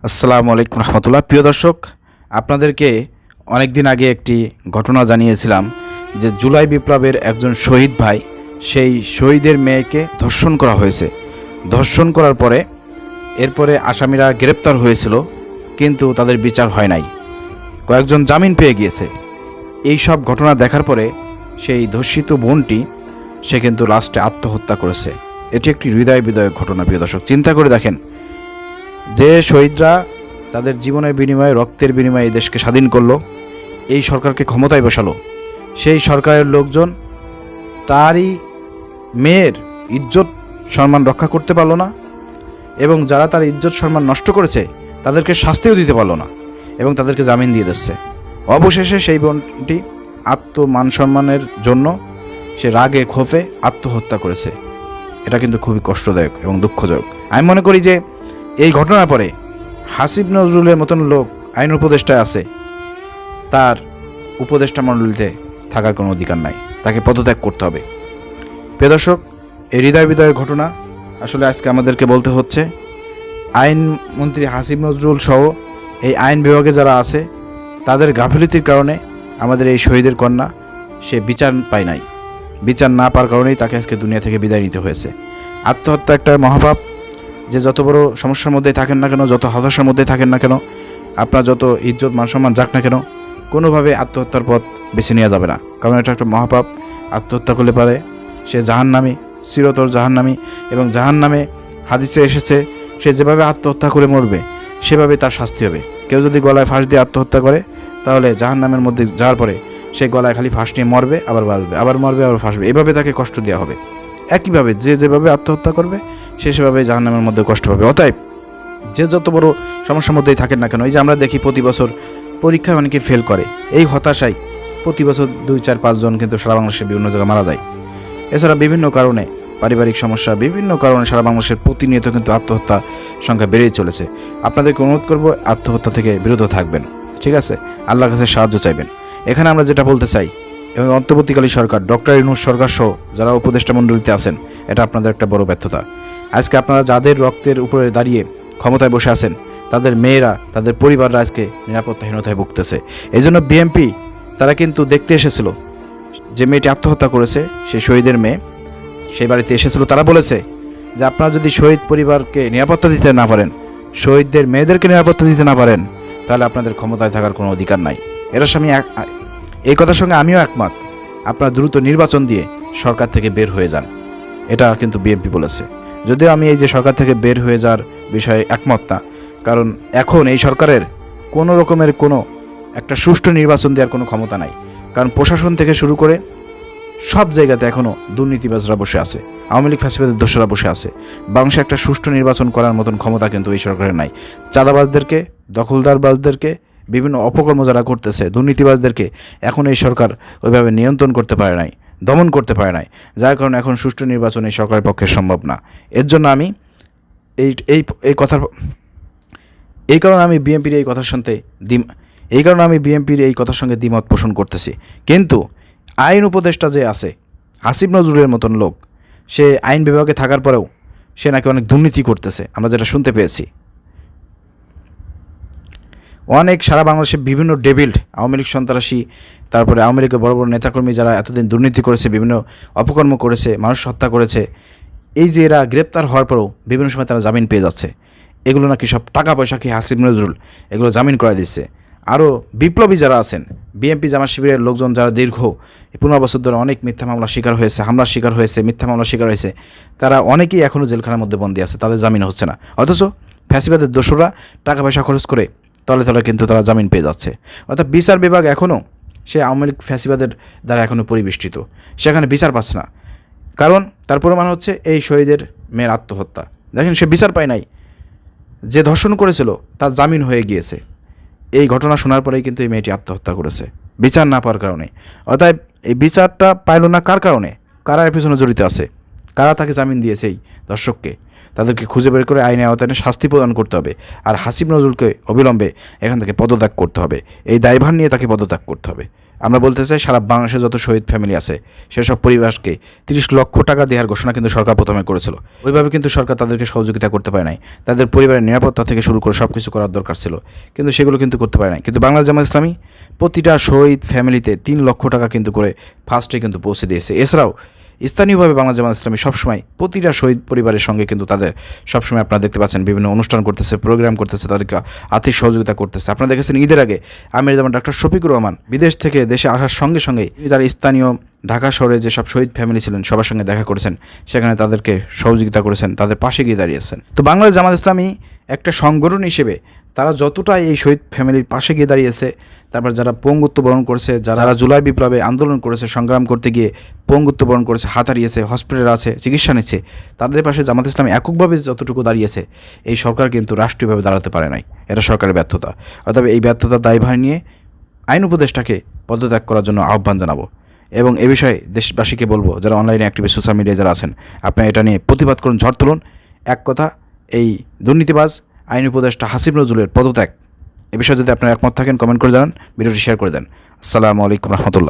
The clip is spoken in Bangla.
আসসালামু আলাইকুম রহমতুল্লাহ। প্রিয় দর্শক, আপনাদেরকে অনেক দিন আগে একটি ঘটনা জানিয়েছিলাম যে জুলাই বিপ্লবের একজন শহীদ ভাই, সেই শহীদের মেয়েকে ধর্ষণ করা হয়েছে। ধর্ষণ করার পরে এরপরে আসামিরা গ্রেপ্তার হয়েছিল, কিন্তু তাদের বিচার হয় নাই। কয়েকজন জামিন পেয়ে গিয়েছে। এই সব ঘটনা দেখার পরে সেই ধর্ষিত বোনটি সে কিন্তু লাস্টে আত্মহত্যা করেছে। এটি একটি হৃদয় বিদায়ক ঘটনা। প্রিয় দর্শক, চিন্তা করে দেখেন, যে শহীদরা তাদের জীবনের বিনিময়ে, রক্তের বিনিময়ে এই দেশকে স্বাধীন করলো, এই সরকারকে ক্ষমতায় বসালো, সেই সরকারের লোকজন তারই মেয়ের ইজ্জত সম্মান রক্ষা করতে পারলো না, এবং যারা তার ইজ্জত সম্মান নষ্ট করেছে তাদেরকে শাস্তিও দিতে পারলো না, এবং তাদেরকে জামিন দিয়ে দিচ্ছে। অবশেষে সেই বোনটি আত্মমান সম্মানের জন্য সে রাগে ক্ষোভে আত্মহত্যা করেছে। এটা কিন্তু খুবই কষ্টদায়ক এবং দুঃখজনক। আমি মনে করি যে এই ঘটনার পরে হাসিব নজরুলের মতন লোক আইন উপদেষ্টায় আছে, তার উপদেষ্টা মণ্ডলীতে থাকার কোনো অধিকার নাই, তাকে পদত্যাগ করতে হবে। প্রিয় দর্শক, এই হৃদয় বিদয়ের ঘটনা আসলে আজকে আমাদেরকে বলতে হচ্ছে। আইনমন্ত্রী হাসিব নজরুল সহ এই আইন বিভাগে যারা আছে, তাদের গাফিলতির কারণে আমাদের এই শহীদের কন্যা সে বিচার পায় নাই। বিচার না পাওয়ার কারণেই তাকে আজকে দুনিয়া থেকে বিদায় নিতে হয়েছে। আত্মহত্যা একটা মহাপাপ। যে যত বড় সমস্যার মধ্যেই থাকেন না কেন, যত হতাশার মধ্যেই থাকেন না কেন, আপনার যত ইজ্জত মান সম্মান যাক না কেন, কোনোভাবে আত্মহত্যার পথ বেছে নেওয়া যাবে না, কারণ এটা একটা মহাপাপ। আত্মহত্যা করলে পারে সে জাহান্নামী, চিরতর জাহান্নামী। এবং জাহান্নামে হাদিসে এসেছে, সে যেভাবে আত্মহত্যা করে মরবে সেভাবে তার শাস্তি হবে। কেউ যদি গলায় ফাঁস দিয়ে আত্মহত্যা করে, তাহলে জাহান্নামের মধ্যে যাওয়ার পরে সে গলায় খালি ফাঁস নিয়ে মরবে, আবার বাঁচবে, আবার মরবে, আবার ফাঁসবে, এভাবে তাকে কষ্ট দেওয়া হবে। একইভাবে যে যেভাবে আত্মহত্যা করবে সে সেভাবে জাহান্নামের মধ্যে কষ্ট পাবে। অতএব যে যত বড় সমস্যার মধ্যেই থাকেন না কেন, এই যে আমরা দেখি প্রতি বছর পরীক্ষায় অনেকে ফেল করে, এই হতাশায় প্রতি বছর 2-4-5 জন কিন্তু সারা বাংলাদেশে বিভিন্ন জায়গায় মারা যায়। এছাড়া বিভিন্ন কারণে, পারিবারিক সমস্যা, বিভিন্ন কারণে সারা বাংলাদেশের প্রতিনিয়ত কিন্তু আত্মহত্যা সংখ্যা বেড়েই চলেছে। আপনাদেরকে অনুরোধ করব, আত্মহত্যা থেকে বিরত থাকবেন, ঠিক আছে? আল্লাহর কাছে সাহায্য চাইবেন। এখানে আমরা যেটা বলতে চাই, এবং অন্তর্বর্তীকালীন সরকার, ডক্টর ইউনূস সরকার সহ যারা উপদেষ্টা মণ্ডলীতে আছেন, এটা আপনাদের একটা বড় ব্যর্থতা। আজকে আপনারা যাদের রক্তের উপরে দাঁড়িয়ে ক্ষমতায় বসে আছেন, তাদের মেয়েরা, তাদের পরিবাররা আজকে নিরাপত্তাহীনতায় ভুগতেছে। এই জন্য বিএনপি তারা কিন্তু দেখতে এসেছিল যে মেয়েটি আত্মহত্যা করেছে, সেই শহীদের মেয়ে সেই বাড়িতে এসেছিল। তারা বলেছে যে আপনারা যদি শহীদ পরিবারকে নিরাপত্তা দিতে না পারেন, শহীদদের মেয়েদেরকে নিরাপত্তা দিতে না পারেন, তাহলে আপনাদের ক্ষমতায় থাকার কোনো অধিকার নাই। এটার সঙ্গে এই কথার সঙ্গে আমিও একমত। আপনারা দ্রুত নির্বাচন দিয়ে সরকার থেকে বের হয়ে যান, এটা কিন্তু বিএনপি বলেছে। যদিও আমি এই যে সরকার থেকে বের হয়ে যাওয়ার বিষয়ে একমত না, কারণ এখন এই সরকারের কোনো রকমের কোনো একটা সুষ্ঠু নির্বাচন দেওয়ার কোনো ক্ষমতা নাই। কারণ প্রশাসন থেকে শুরু করে সব জায়গাতে এখনও দুর্নীতিবাজরা বসে আছে, আওয়ামী লীগ ফ্যাসিবাদের দোষরা বসে আছে। বাংলাদেশে একটা সুষ্ঠু নির্বাচন করার মতন ক্ষমতা কিন্তু এই সরকারের নাই। চাঁদাবাজদেরকে, দখলদারবাজদেরকে, বিভিন্ন অপকর্ম যারা করতেছে, দুর্নীতিবাজদেরকে এখন এই সরকার ওইভাবে নিয়ন্ত্রণ করতে পারে নাই, দমন করতে পারে নাই, যার কারণে এখন সুষ্ঠু নির্বাচন এই সরকারের পক্ষে সম্ভব না। এর জন্য আমি এই কারণে আমি বিএনপির এই কথার সঙ্গে দ্বিমত পোষণ করতেছি। কিন্তু আইন উপদেষ্টা যে আছে হাসিব নজরুলের মতন লোক, সে আইন বিভাগে থাকার পরেও সে নাকি অনেক দুর্নীতি করতেছে, আমরা যেটা শুনতে পেয়েছি। অনেক সারা বাংলাদেশে বিভিন্ন ডেভিল্ড, আওয়ামী লীগ সন্ত্রাসী, তারপরে আওয়ামী লীগের বড় বড় নেতাকর্মী যারা এতদিন দুর্নীতি করেছে, বিভিন্ন অপকর্ম করেছে, মানুষ হত্যা করেছে, এই যে এরা গ্রেপ্তার হওয়ার পরেও বিভিন্ন সময় তারা জামিন পেয়ে যাচ্ছে। এগুলো নাকি সব টাকা পয়সা কি হাসিব নজরুল এগুলো জামিন করে দিচ্ছে। আরও বিপ্লবী যারা আছেন, বিএনপি জামাত শিবিরের লোকজন যারা দীর্ঘ 15 বছর ধরে অনেক মিথ্যা মামলার শিকার হয়েছে, হামলার শিকার হয়েছে, মিথ্যা মামলার শিকার হয়েছে, তারা অনেকেই এখনও জেলখানার মধ্যে বন্দী আছে, তাদের জামিন হচ্ছে না। অথচ ফ্যাসিবাদের দোসররা টাকা পয়সা খরচ করে তলে তলে কিন্তু তারা জামিন পেয়ে যাচ্ছে। অর্থাৎ বিচার বিভাগ এখনও সে আওয়ামী লীগ ফ্যাসিবাদের দ্বারা এখনও পরিবেষ্টিত, সেখানে বিচার পাচ্ছে না। কারণ তার প্রমাণ হচ্ছে এই শহীদের মেয়ের আত্মহত্যা। দেখেন, সে বিচার পায় নাই, যে ধর্ষণ করেছিল তার জামিন হয়ে গিয়েছে। এই ঘটনা শোনার পরেই কিন্তু এই মেয়েটি আত্মহত্যা করেছে, বিচার না পাওয়ার কারণে। অতএব এই বিচারটা পাইল না কার কারণে, কারা এর পিছনে জড়িত আছে, কারা তাকে জামিন দিয়েছে এই দর্শককে, তাদেরকে খুঁজে বের করে আইনের আওতায় শাস্তি প্রদান করতে হবে। আর হাসিব নজরুলকে অবিলম্বে এখান থেকে পদত্যাগ করতে হবে, এই দায়ভার নিয়ে তাকে পদত্যাগ করতে হবে। আমরা বলতে চাই সারা বাংলাদেশে যত শহীদ ফ্যামিলি আছে সেসব পরিবারকে 30 লক্ষ টাকা দেওয়ার ঘোষণা কিন্তু সরকার প্রথমে করেছিল। ওইভাবে কিন্তু সরকার তাদেরকে সহযোগিতা করতে পারে নাই। তাদের পরিবারের নিরাপত্তা থেকে শুরু করে সব কিছু করার দরকার ছিল, কিন্তু সেগুলো কিন্তু করতে পারে নাই। কিন্তু বাংলাদেশ জামাত ইসলামী প্রতিটা শহীদ ফ্যামিলিতে 3 লক্ষ টাকা কিন্তু করে ফার্স্টে কিন্তু পৌঁছে দিয়েছে। এছাড়াও স্থানীয়ভাবে বাংলাদেশ জামাত ইসলামী সবসময় প্রতিটা শহীদ পরিবারের সঙ্গে কিন্তু তাদের সবসময় আপনারা দেখতে পাচ্ছেন বিভিন্ন অনুষ্ঠান করতেছে, প্রোগ্রাম করতেছে, তাদেরকে আর্থিক সহযোগিতা করতেছে। আপনারা দেখেছেন ঈদের আগে আমির জামান ডক্টর শফিকুর রহমান বিদেশ থেকে দেশে আসার সঙ্গে সঙ্গেই তার স্থানীয় ঢাকা শহরে যেসব শহীদ ফ্যামিলি ছিলেন সবার সঙ্গে দেখা করেছেন, সেখানে তাদেরকে সহযোগিতা করেছেন, তাদের পাশে গিয়ে দাঁড়িয়েছেন। তো বাংলাদেশ জামাত ইসলামী একটা সংগঠন হিসেবে তারা যতটা এই শহীদ ফ্যামিলির পাশে গিয়ে দাঁড়িয়েছে, তারপর যারা পঙ্গুত্ব বরণ করেছে, যারা জুলাই বিপ্লবে আন্দোলন করেছে, সংগ্রাম করতে গিয়ে পঙ্গুত্ব বরণ করেছে, হাত হারিয়েছে, হসপিটালে আছে, চিকিৎসা নিচ্ছে, তাদের পাশে জামাত ইসলামী এককভাবে যতটুকু দাঁড়িয়েছে এই সরকার কিন্তু রাষ্ট্রীয়ভাবে দাঁড়াতে পারে নাই। এটা সরকারের ব্যর্থতা। অতএব এই ব্যর্থতার দায়ভার নিয়ে আইন উপদেষ্টাকে পদত্যাগ করার জন্য আহ্বান জানাবো এবং এ বিষয়ে দেশবাসীকে বলবো, যারা অনলাইনে অ্যাক্টিভিস্ট, সোশ্যাল মিডিয়ায় যারা আছেন, আপনারা এটা নিয়ে প্রতিবাদ করুন, ঝড় তুলুন। এক কথা, এই দুর্নীতিবাজ আইন উপদেষ্টা হাসিব নজরুলের পদত্যাগ এ বিষয়ে যদি আপনারা একমত থাকেন কমেন্ট করে জানান, ভিডিওটি শেয়ার করে দেন। আসসালামু আলাইকুম রহমতুল্লাহ।